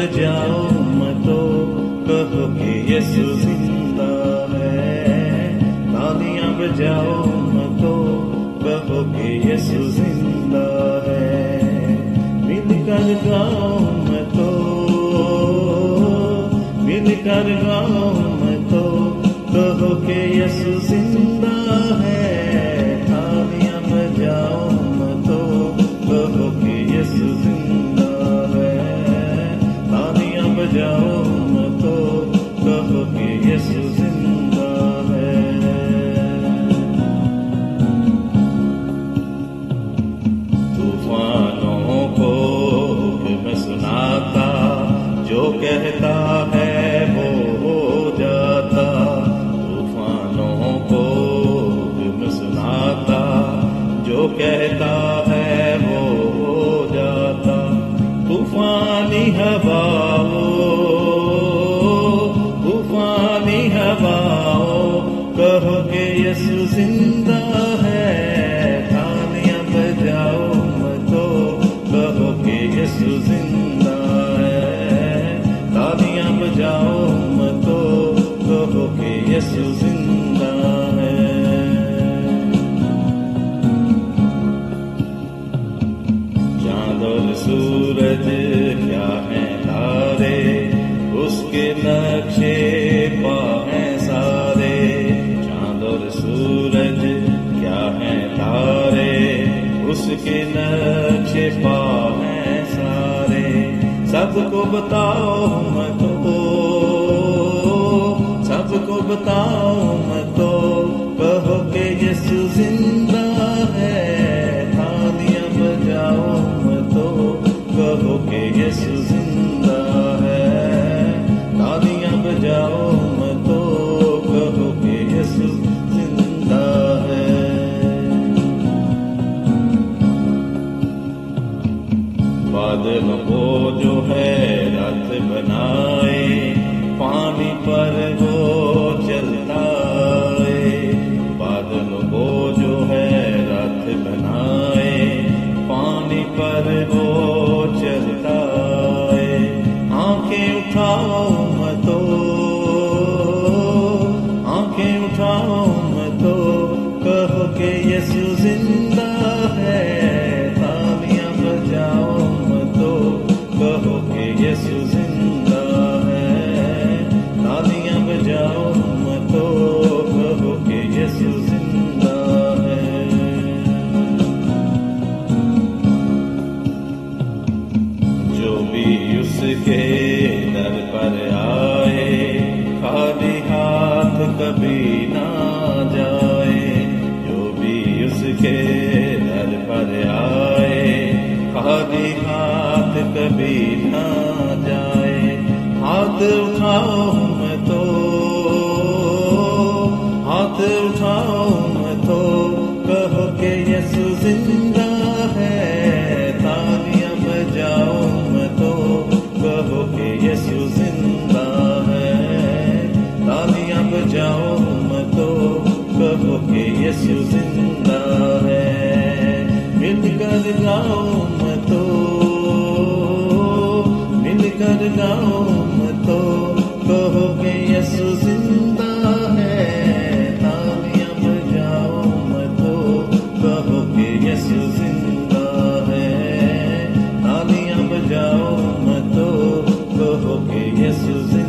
बजाओ मतो, कहो कि यीशु जिंदा है। तालियां बजाओ मतो, कहो कि यीशु जिंदा है। मिलकर गाओ मतो, मिलकर गाओ मतो, कहो कि यीशु जिंदा है। तालियां बजाओ मतो, कहो कि यीशु जिंदा है। तालियां बजाओ मतो, कहो कि यीशु जिंदा है। तूफानों को हुक्म सुनाता, जो कहता है वो हो जाता। तूफानों को हुक्म सुनाता, जो कहता है वो हो जाता। तूफानी हवाओं, तूफानी हवाओं, कहो कि यीशु जिंदा है। तालियां बजाओ मतो, कहो कि यीशु जिंदा है। तालियां बजाओ मतो, कहो कि यीशु जिंदा है। चांद और सूरज क्या हैं तारे, उसके नक्शे पा हैं सारे। चांद और सूरज क्या हैं तारे, उसके नक्शे पा हैं सारे। सबको बताओ मतो, सबको बताओ मतो, कहो कि यीशु जिंदा है। तालियां बजाओ मतो, कहो कि यीशु जिंदा है। तालियां बजाओ मतो, कहो कि यीशु जिंदा है। बादलों को जो है रथ बनाए, पानी पर वो चलता है। बादलों को जो है रथ बनाए, पानी पर वो चलता है। आंखें उठाओ मतो, आंखें उठाओ मतो, कहो कि यीशु जिंदा है। तालियां बजाओ मतो, कहो कि यीशु जिंदा है। तालियां बजाओ मतो, कहो कि यीशु जिंदा है। जो भी उसके दर पर आए, खाली हाथ कभी ना जाए। जो भी उसके दर पर आए, खाली हाथ कभी ना जाए। हाथ उठाओ मतो, हाथ उठाओ मतो, कहो कि यीशु जिंदा है। तालियां बजाओ मतो, कहो कि यीशु जिंदा है। तालियां बजाओ मतो, कहो कि यीशु जिंदा है। मिलकर गाओ मतो, मिलकर गाओ मतो, कहो कि यीशु जिंदा है। तालियां बजाओ मतो, कहो कि यीशु जिंदा है। तालियां बजाओ मतो, कहो कि यीशु जिंदा है।